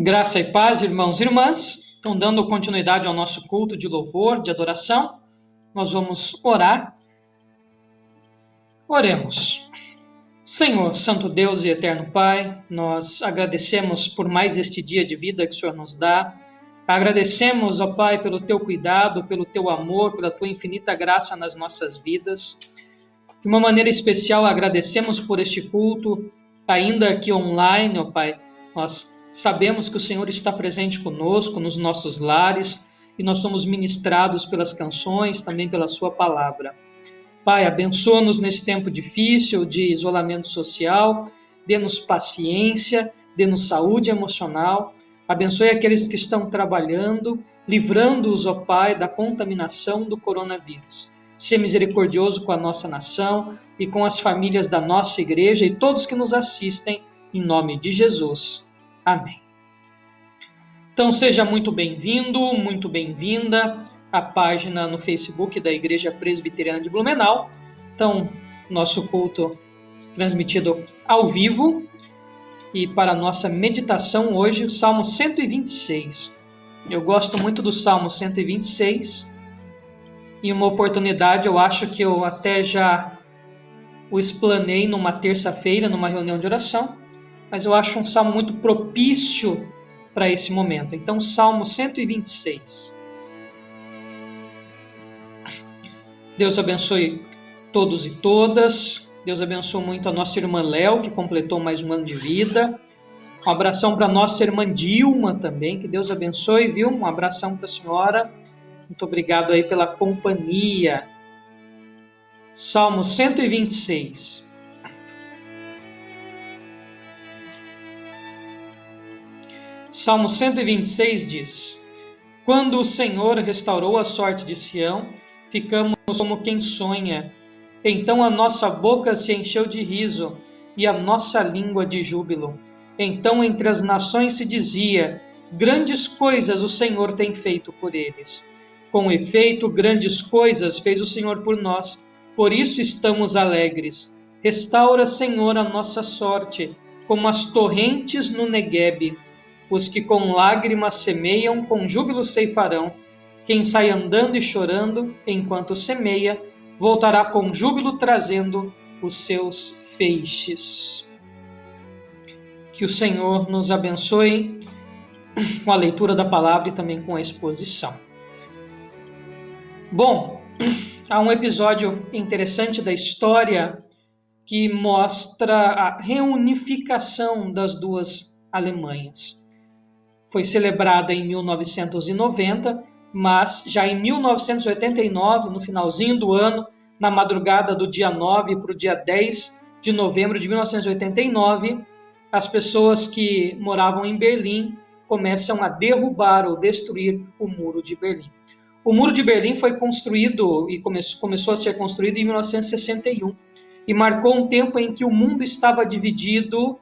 Graça e paz, irmãos e irmãs. Então, dando continuidade ao nosso culto de louvor, de adoração, nós vamos orar. Oremos. Senhor, Santo Deus e Eterno Pai, nós agradecemos por mais este dia de vida que o Senhor nos dá. Agradecemos, ó Pai, pelo Teu cuidado, pelo Teu amor, pela Tua infinita graça nas nossas vidas. De uma maneira especial, agradecemos por este culto, ainda que online, ó Pai. Nós sabemos que o Senhor está presente conosco, nos nossos lares, e nós somos ministrados pelas canções, também pela Sua palavra. Pai, abençoa-nos nesse tempo difícil de isolamento social, dê-nos paciência, dê-nos saúde emocional, abençoe aqueles que estão trabalhando, livrando-os, ó Pai, da contaminação do coronavírus. Seja misericordioso com a nossa nação e com as famílias da nossa igreja e todos que nos assistem, em nome de Jesus. Amém. Então, seja muito bem-vindo, muito bem-vinda à página no Facebook da Igreja Presbiteriana de Blumenau. Então, nosso culto transmitido ao vivo. E para a nossa meditação hoje, o Salmo 126. Eu gosto muito do Salmo 126. Em uma oportunidade, eu acho que eu até já o explanei numa terça-feira, numa reunião de oração. Mas eu acho um salmo muito propício para esse momento. Então, Salmo 126. Deus abençoe todos e todas. Deus abençoe muito a nossa irmã Léo, que completou mais um ano de vida. Um abração para a nossa irmã Dilma também, que Deus abençoe, viu? Um abração para a senhora. Muito obrigado aí pela companhia. Salmo 126. Salmo 126 diz: Quando o Senhor restaurou a sorte de Sião, ficamos como quem sonha. Então a nossa boca se encheu de riso e a nossa língua de júbilo. Então entre as nações se dizia: grandes coisas o Senhor tem feito por eles. Com efeito, grandes coisas fez o Senhor por nós, por isso estamos alegres. Restaura, Senhor, a nossa sorte, como as torrentes no Neguebe. Os que com lágrimas semeiam, com júbilo ceifarão. Quem sai andando e chorando, enquanto semeia, voltará com júbilo trazendo os seus feixes. Que o Senhor nos abençoe com a leitura da palavra e também com a exposição. Bom, há um episódio interessante da história que mostra a reunificação das duas Alemanhas. Foi celebrada em 1990, mas já em 1989, no finalzinho do ano, na madrugada do dia 9 para o dia 10 de novembro de 1989, as pessoas que moravam em Berlim começam a derrubar ou destruir o Muro de Berlim. O Muro de Berlim foi construído e começou a ser construído em 1961 e marcou um tempo em que o mundo estava dividido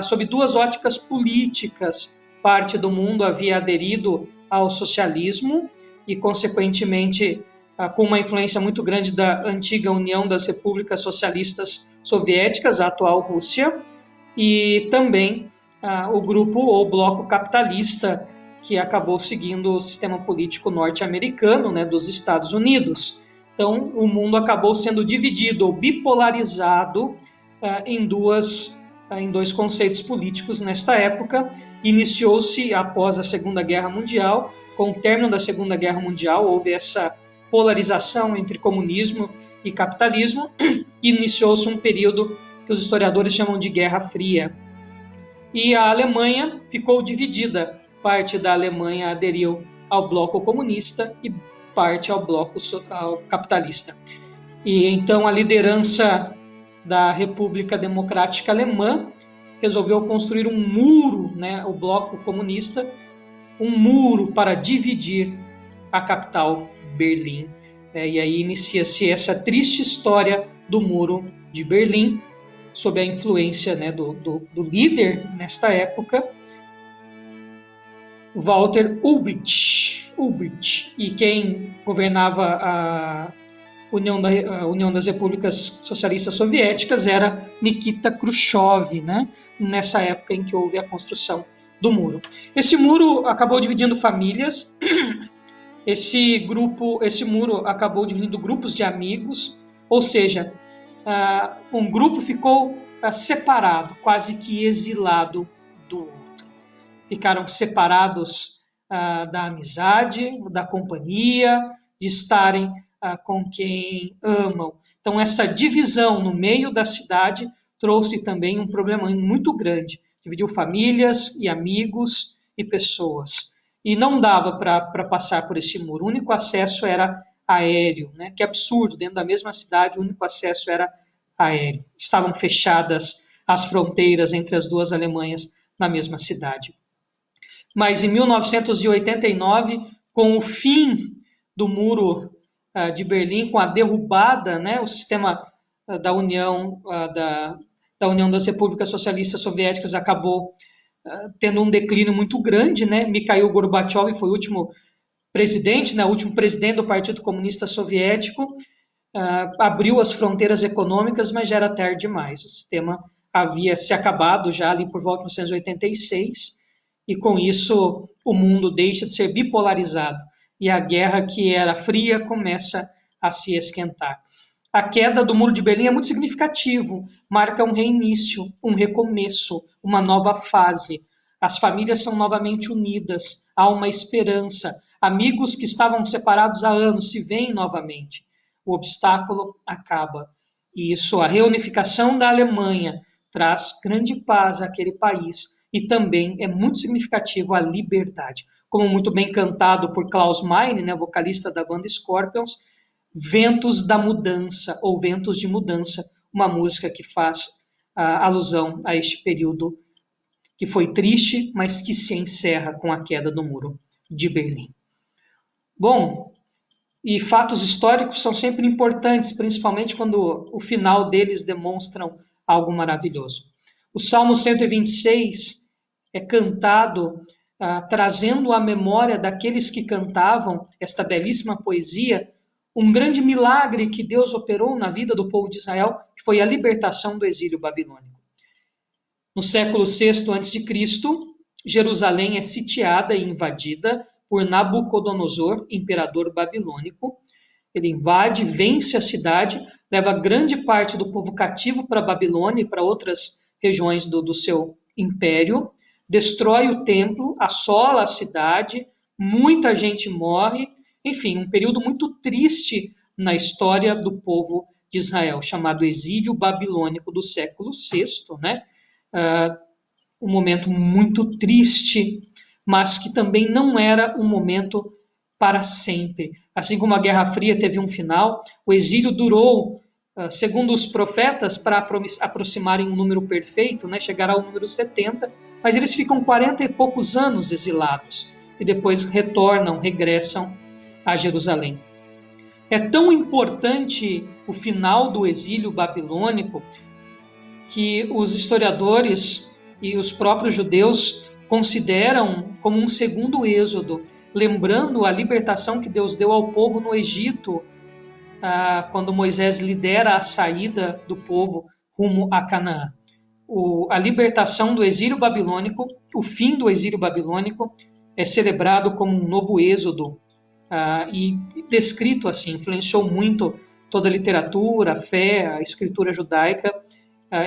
sob duas óticas políticas. Parte do mundo havia aderido ao socialismo e, consequentemente, com uma influência muito grande da antiga União das Repúblicas Socialistas Soviéticas, a atual Rússia, e também o grupo ou bloco capitalista, que acabou seguindo o sistema político norte-americano, né, dos Estados Unidos. Então, o mundo acabou sendo dividido ou bipolarizado em dois conceitos políticos nesta época. Iniciou-se após a Segunda Guerra Mundial. Com o término da Segunda Guerra Mundial, houve essa polarização entre comunismo e capitalismo. Iniciou-se um período que os historiadores chamam de Guerra Fria. E a Alemanha ficou dividida. Parte da Alemanha aderiu ao bloco comunista e parte ao bloco capitalista. E então a liderança da República Democrática Alemã resolveu construir um muro, né, o bloco comunista, um muro para dividir a capital, Berlim. E aí inicia-se essa triste história do Muro de Berlim, sob a influência, né, do líder, nesta época, Walter Ulbricht. E quem governava a União das Repúblicas Socialistas Soviéticas era Nikita Khrushchev, né? Nessa época em que houve a construção do muro. Esse muro acabou dividindo famílias, esse muro acabou dividindo grupos de amigos, ou seja, um grupo ficou separado, quase que exilado do outro. Ficaram separados da amizade, da companhia, de estarem com quem amam. Então, essa divisão no meio da cidade trouxe também um problema muito grande. Dividiu famílias e amigos e pessoas. E não dava para passar por esse muro. O único acesso era aéreo, né? Que absurdo, dentro da mesma cidade o único acesso era aéreo. Estavam fechadas as fronteiras entre as duas Alemanhas na mesma cidade. Mas em 1989, com o fim do muro de Berlim, com a derrubada, né, o sistema da União das Repúblicas Socialistas Soviéticas acabou tendo um declínio muito grande, né? Mikhail Gorbachev foi o último presidente, né, o último presidente do Partido Comunista Soviético, abriu as fronteiras econômicas, mas já era tarde demais. O sistema havia se acabado já ali por volta de 1986, e com isso o mundo deixa de ser bipolarizado e a guerra que era fria começa a se esquentar. A queda do Muro de Berlim é muito significativo, marca um reinício, um recomeço, uma nova fase. As famílias são novamente unidas, há uma esperança. Amigos que estavam separados há anos se veem novamente. O obstáculo acaba. E isso, a reunificação da Alemanha, traz grande paz àquele país e também é muito significativo a liberdade. Como muito bem cantado por Klaus Meine, né, vocalista da banda Scorpions, Ventos da Mudança, ou Ventos de Mudança, uma música que faz alusão a este período que foi triste, mas que se encerra com a queda do Muro de Berlim. Bom, e fatos históricos são sempre importantes, principalmente quando o final deles demonstram algo maravilhoso. O Salmo 126 é cantado trazendo à memória daqueles que cantavam esta belíssima poesia um grande milagre que Deus operou na vida do povo de Israel, que foi a libertação do exílio babilônico. No século VI a.C., Jerusalém é sitiada e invadida por Nabucodonosor, imperador babilônico. Ele invade, vence a cidade, leva grande parte do povo cativo para a Babilônia e para outras regiões do seu império, destrói o templo, assola a cidade, muita gente morre. Enfim, um período muito triste na história do povo de Israel, chamado exílio babilônico do século VI, né? Um momento muito triste, mas que também não era um momento para sempre. Assim como a Guerra Fria teve um final, o exílio durou, segundo os profetas, para aproximarem um número perfeito, né? Chegar ao número 70, mas eles ficam 40 e poucos anos exilados e depois regressam a Jerusalém. É tão importante o final do exílio babilônico que os historiadores e os próprios judeus consideram como um segundo êxodo, lembrando a libertação que Deus deu ao povo no Egito, quando Moisés lidera a saída do povo rumo a Canaã. A libertação do exílio babilônico, o fim do exílio babilônico, é celebrado como um novo êxodo, e descrito assim, influenciou muito toda a literatura, a fé, a escritura judaica,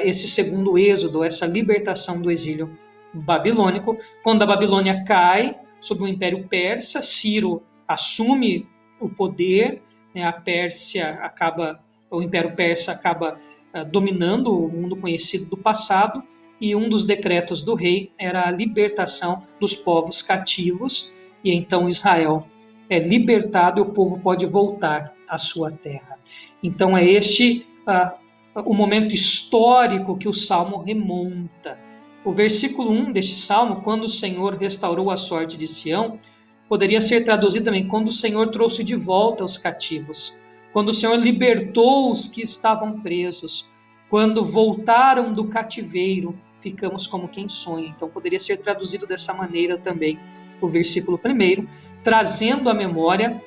esse segundo êxodo, essa libertação do exílio babilônico. Quando a Babilônia cai sob o Império Persa, Ciro assume o poder, né, o Império Persa acaba dominando o mundo conhecido do passado, e um dos decretos do rei era a libertação dos povos cativos, e então Israel é libertado e o povo pode voltar à sua terra. Então é este o momento histórico que o Salmo remonta. O versículo 1 deste Salmo, quando o Senhor restaurou a sorte de Sião, poderia ser traduzido também, quando o Senhor trouxe de volta os cativos, quando o Senhor libertou os que estavam presos, quando voltaram do cativeiro, ficamos como quem sonha. Então poderia ser traduzido dessa maneira também o versículo 1, trazendo à memória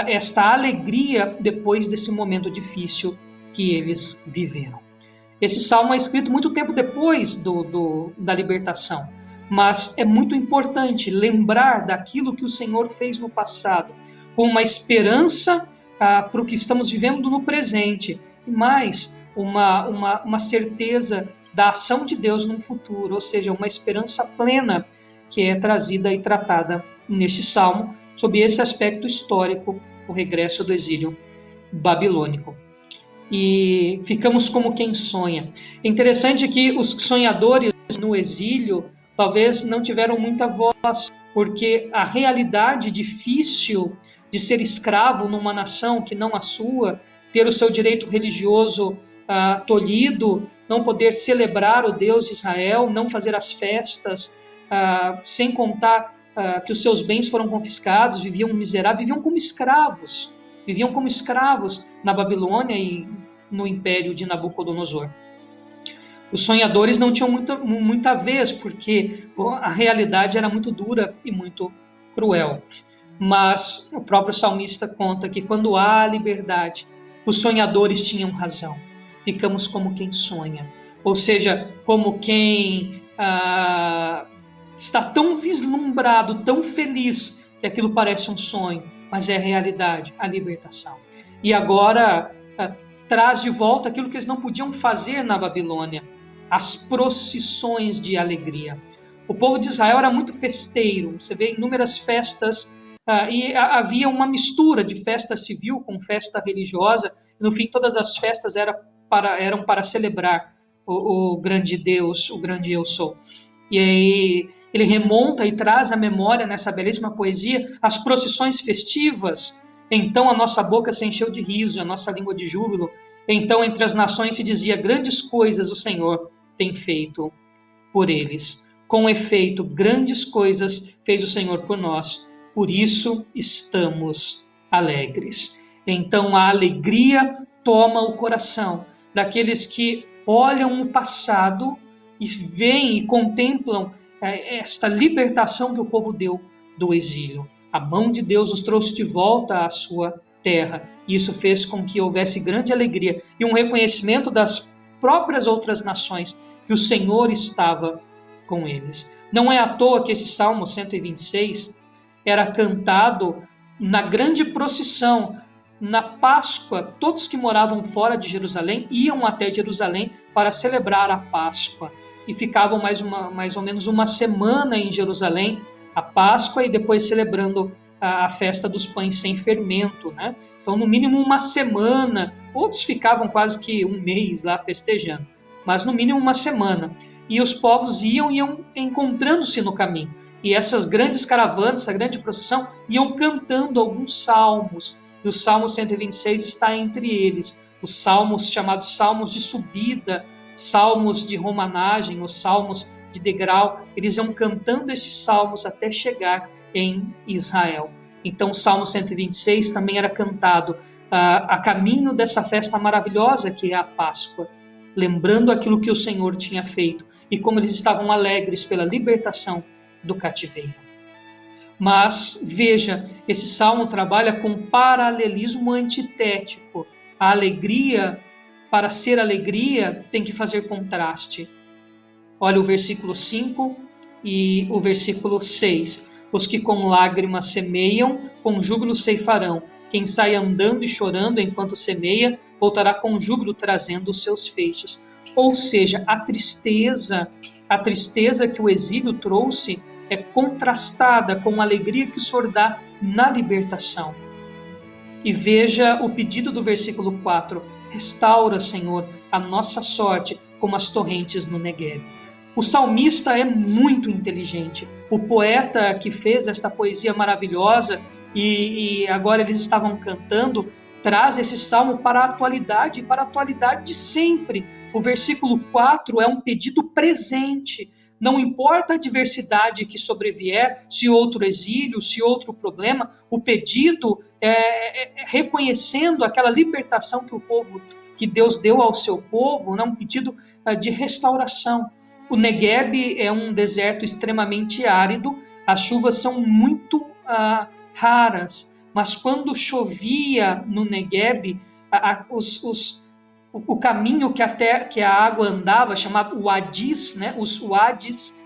esta alegria depois desse momento difícil que eles viveram. Esse salmo é escrito muito tempo depois da libertação, mas é muito importante lembrar daquilo que o Senhor fez no passado, com uma esperança para o que estamos vivendo no presente, e mais uma certeza da ação de Deus no futuro, ou seja, uma esperança plena que é trazida e tratada neste salmo, sob esse aspecto histórico, o regresso do exílio babilônico. E ficamos como quem sonha. É interessante que os sonhadores no exílio talvez não tiveram muita voz, porque a realidade difícil de ser escravo numa nação que não a sua, ter o seu direito religioso tolhido, não poder celebrar o Deus de Israel, não fazer as festas, sem contar que os seus bens foram confiscados, viviam miseráveis, viviam como escravos na Babilônia e no império de Nabucodonosor. Os sonhadores não tinham muita vez, porque a realidade era muito dura e muito cruel. Mas o próprio salmista conta que quando há liberdade, os sonhadores tinham razão. Ficamos como quem sonha, ou seja, como quem está tão vislumbrado, tão feliz, que aquilo parece um sonho, mas é a realidade, a libertação. E agora traz de volta aquilo que eles não podiam fazer na Babilônia, as procissões de alegria. O povo de Israel era muito festeiro, você vê inúmeras festas, e havia uma mistura de festa civil com festa religiosa. No fim, todas as festas eram para celebrar o grande Deus, o grande Eu Sou. E aí ele remonta e traz à memória, nessa belíssima poesia, as procissões festivas. Então a nossa boca se encheu de riso, a nossa língua de júbilo. Então entre as nações se dizia: grandes coisas o Senhor tem feito por eles. Com efeito, grandes coisas fez o Senhor por nós, por isso estamos alegres. Então a alegria toma o coração daqueles que olham o passado e veem e contemplam esta libertação que o povo deu do exílio. A mão de Deus os trouxe de volta à sua terra. E isso fez com que houvesse grande alegria e um reconhecimento das próprias outras nações que o Senhor estava com eles. Não é à toa que esse Salmo 126 era cantado na grande procissão, na Páscoa. Todos que moravam fora de Jerusalém iam até Jerusalém para celebrar a Páscoa e ficavam mais ou menos uma semana em Jerusalém, a Páscoa, e depois celebrando a festa dos pães sem fermento, né? Então, no mínimo uma semana, outros ficavam quase que um mês lá festejando, mas no mínimo uma semana. E os povos iam encontrando-se no caminho. E essas grandes caravanas, essa grande procissão, iam cantando alguns salmos. E o Salmo 126 está entre eles. Os salmos chamados salmos de subida, salmos de romanagem, os salmos de degrau. Eles iam cantando esses salmos até chegar em Israel. Então o Salmo 126 também era cantado a caminho dessa festa maravilhosa que é a Páscoa, lembrando aquilo que o Senhor tinha feito e como eles estavam alegres pela libertação do cativeiro. Mas, veja, esse salmo trabalha com paralelismo antitético. A alegria, para ser alegria, tem que fazer contraste. Olha o versículo 5 e o versículo 6. Os que com lágrimas semeiam, com júbilo ceifarão. Quem sai andando e chorando enquanto semeia, voltará com júbilo trazendo os seus feixes. Ou seja, a tristeza que o exílio trouxe é contrastada com a alegria que o Senhor dá na libertação. E veja o pedido do versículo 4. Restaura, Senhor, a nossa sorte como as torrentes no Negueb. O salmista é muito inteligente. O poeta que fez esta poesia maravilhosa e agora eles estavam cantando, traz esse salmo para a atualidade de sempre. O versículo 4 é um pedido presente. Não importa a adversidade que sobrevier, se outro exílio, se outro problema, o pedido é reconhecendo aquela libertação que Deus deu ao seu povo, né? Um pedido de restauração. O Negueb é um deserto extremamente árido, as chuvas são muito raras, mas quando chovia no Negueb, o caminho que a água andava, chamado Uadis, né? Os Uadis,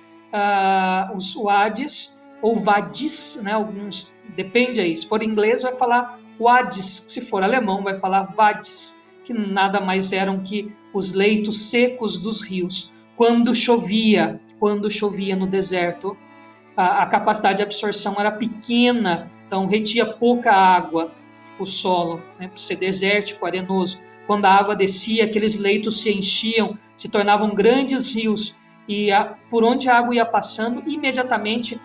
os Wades, ou Vadis, né? Alguns, depende aí, se for em inglês vai falar Wades, se for alemão vai falar Vadis, que nada mais eram que os leitos secos dos rios. Quando chovia no deserto, a capacidade de absorção era pequena, então retia pouca água, o solo, né, por ser desértico, arenoso. Quando a água descia, aqueles leitos se enchiam, se tornavam grandes rios, e por onde a água ia passando, imediatamente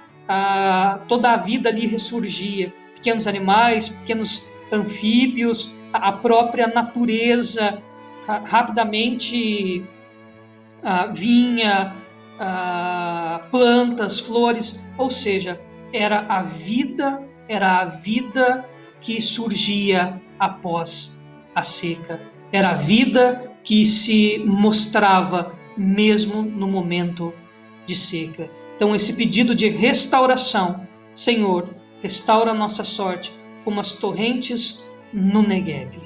toda a vida ali ressurgia. Pequenos animais, pequenos anfíbios, a própria natureza rapidamente vinha, plantas, flores, ou seja, era a vida que surgia após a seca. Era a vida que se mostrava mesmo no momento de seca. Então, esse pedido de restauração, Senhor, restaura a nossa sorte, como as torrentes no Negueb.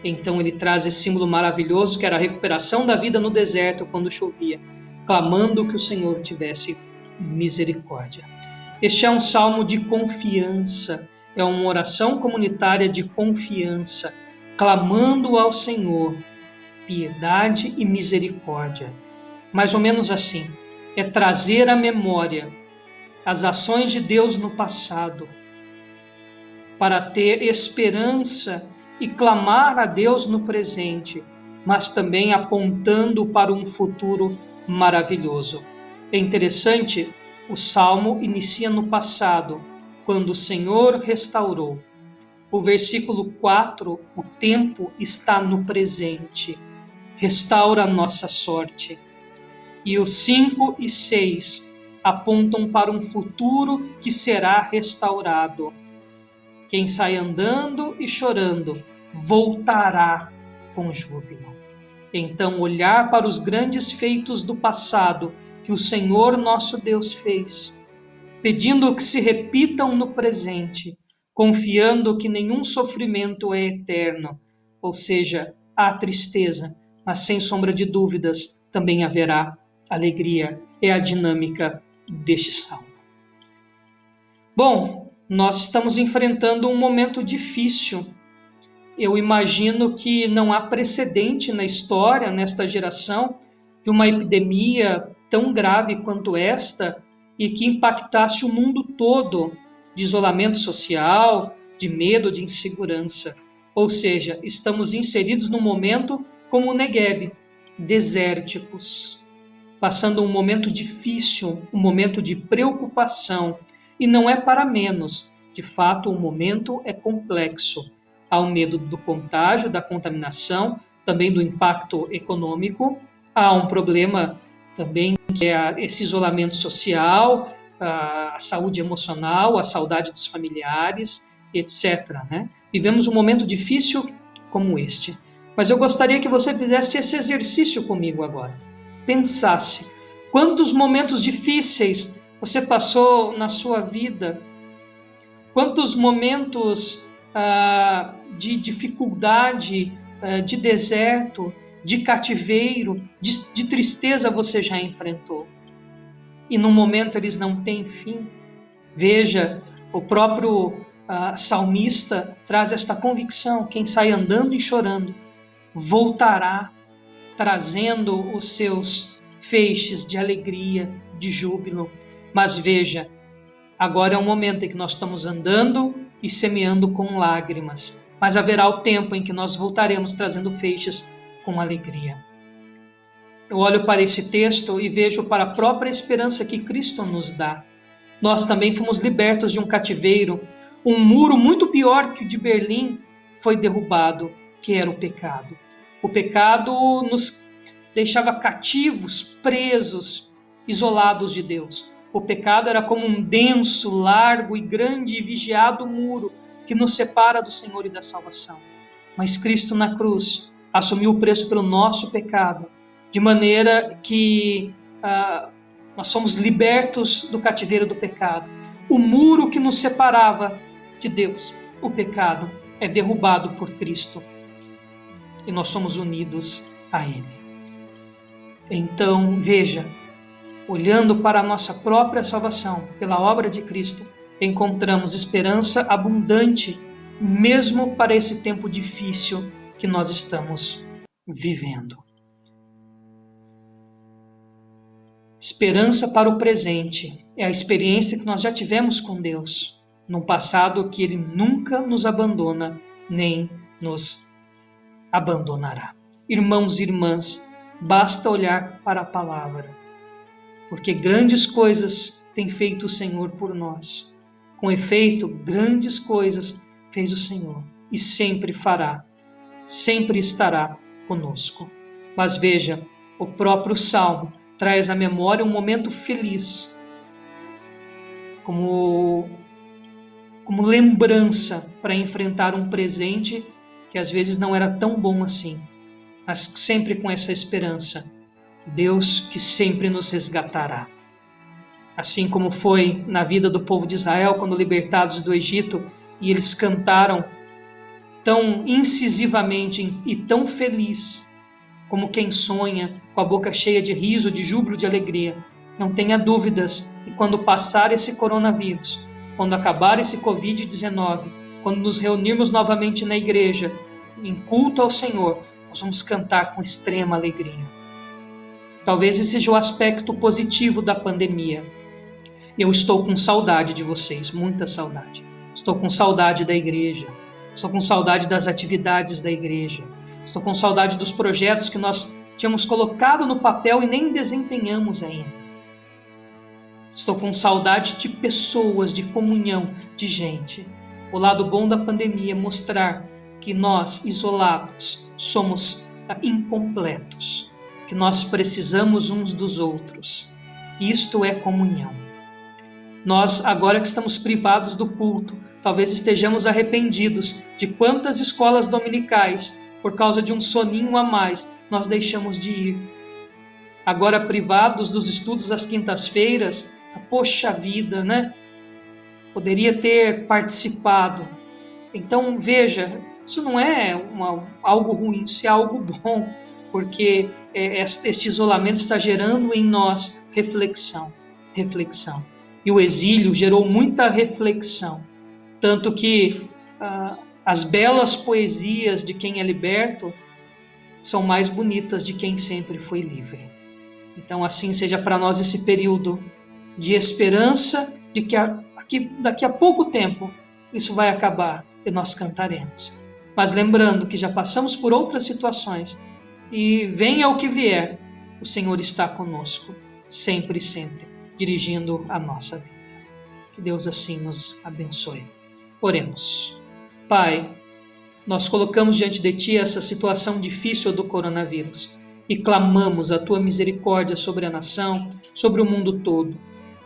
Então ele traz esse símbolo maravilhoso, que era a recuperação da vida no deserto quando chovia, clamando que o Senhor tivesse misericórdia. Este é um salmo de confiança, é uma oração comunitária de confiança, clamando ao Senhor piedade e misericórdia. Mais ou menos assim, é trazer à memória as ações de Deus no passado, para ter esperança e clamar a Deus no presente, mas também apontando para um futuro maravilhoso. É interessante, o Salmo inicia no passado, quando o Senhor restaurou. O versículo 4, o tempo está no presente, restaura a nossa sorte. E os 5 e 6 apontam para um futuro que será restaurado. Quem sai andando e chorando voltará com júbilo. Então, olhar para os grandes feitos do passado que o Senhor nosso Deus fez, pedindo que se repitam no presente, confiando que nenhum sofrimento é eterno, ou seja, há tristeza, mas sem sombra de dúvidas também haverá alegria. É a dinâmica deste salmo. Bom, nós estamos enfrentando um momento difícil. Eu imagino que não há precedente na história, nesta geração, de uma epidemia tão grave quanto esta e que impactasse o mundo todo, de isolamento social, de medo, de insegurança. Ou seja, estamos inseridos num momento como o Negueb, desérticos, passando um momento difícil, um momento de preocupação. E não é para menos, de fato o momento é complexo. Há o medo do contágio, da contaminação, também do impacto econômico. Há um problema também que é esse isolamento social, a saúde emocional, a saudade dos familiares, etc. Né? Vivemos um momento difícil como este. Mas eu gostaria que você fizesse esse exercício comigo agora. Pensasse, quantos momentos difíceis você passou na sua vida? Quantos momentos de dificuldade, de deserto, de cativeiro, de tristeza você já enfrentou? E no momento eles não têm fim. Veja, o próprio salmista traz esta convicção: quem sai andando e chorando voltará trazendo os seus feixes de alegria, de júbilo. Mas veja, agora é um momento em que nós estamos andando e semeando com lágrimas, mas haverá o tempo em que nós voltaremos trazendo feixes com alegria. Eu olho para esse texto e vejo para a própria esperança que Cristo nos dá. Nós também fomos libertos de um cativeiro. Um muro muito pior que o de Berlim foi derrubado, que era o pecado. O pecado nos deixava cativos, presos, isolados de Deus. O pecado era como um denso, largo e grande e vigiado muro que nos separa do Senhor e da salvação. Mas Cristo na cruz assumiu o preço pelo nosso pecado, de maneira que nós fomos libertos do cativeiro do pecado. O muro que nos separava de Deus, o pecado, é derrubado por Cristo e nós somos unidos a Ele. Então, veja, olhando para a nossa própria salvação, pela obra de Cristo, encontramos esperança abundante, mesmo para esse tempo difícil que nós estamos vivendo. Esperança para o presente é a experiência que nós já tivemos com Deus, num passado que Ele nunca nos abandona, nem nos abandonará. Irmãos e irmãs, basta olhar para a palavra, porque grandes coisas tem feito o Senhor por nós. Com efeito, grandes coisas fez o Senhor e sempre fará, sempre estará conosco. Mas veja, o próprio Salmo traz à memória um momento feliz, como lembrança para enfrentar um presente que às vezes não era tão bom assim, mas sempre com essa esperança. Deus que sempre nos resgatará. Assim como foi na vida do povo de Israel, quando libertados do Egito, e eles cantaram tão incisivamente e tão feliz, como quem sonha, com a boca cheia de riso, de júbilo, de alegria. Não tenha dúvidas que quando passar esse coronavírus, quando acabar esse Covid-19, quando nos reunirmos novamente na igreja, em culto ao Senhor, nós vamos cantar com extrema alegria. Talvez esse seja o aspecto positivo da pandemia. Eu estou com saudade de vocês, muita saudade. Estou com saudade da igreja. Estou com saudade das atividades da igreja. Estou com saudade dos projetos que nós tínhamos colocado no papel e nem desempenhamos ainda. Estou com saudade de pessoas, de comunhão, de gente. O lado bom da pandemia é mostrar que nós, isolados, somos incompletos, que nós precisamos uns dos outros. Isto é comunhão. Nós, agora que estamos privados do culto, talvez estejamos arrependidos de quantas escolas dominicais, por causa de um soninho a mais, nós deixamos de ir. Agora privados dos estudos às quintas-feiras, poxa vida, né? Poderia ter participado. Então, veja, isso não é algo ruim, isso é algo bom, porque este isolamento está gerando em nós reflexão. E o exílio gerou muita reflexão, tanto que as belas poesias de quem é liberto são mais bonitas de quem sempre foi livre. Então, assim seja para nós esse período de esperança de que daqui a pouco tempo isso vai acabar e nós cantaremos. Mas lembrando que já passamos por outras situações e venha o que vier, o Senhor está conosco, sempre e sempre, dirigindo a nossa vida. Que Deus assim nos abençoe. Oremos. Pai, nós colocamos diante de Ti essa situação difícil do coronavírus e clamamos a Tua misericórdia sobre a nação, sobre o mundo todo.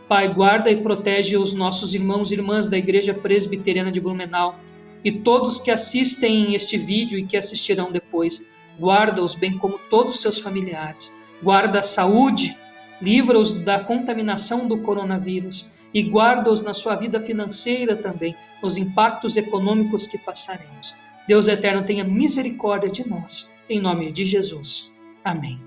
Pai, guarda e protege os nossos irmãos e irmãs da Igreja Presbiteriana de Blumenau e todos que assistem este vídeo e que assistirão depois. Guarda-os bem como todos os seus familiares. Guarda a saúde, livra-os da contaminação do coronavírus e guarda-os na sua vida financeira também, nos impactos econômicos que passaremos. Deus eterno, tenha misericórdia de nós, em nome de Jesus. Amém.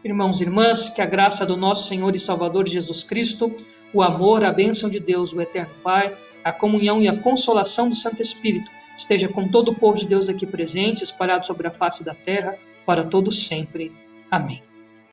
Irmãos e irmãs, que a graça do nosso Senhor e Salvador Jesus Cristo, o amor, a bênção de Deus, o eterno Pai, a comunhão e a consolação do Santo Espírito esteja com todo o povo de Deus aqui presente, espalhado sobre a face da terra, para todos sempre. Amém.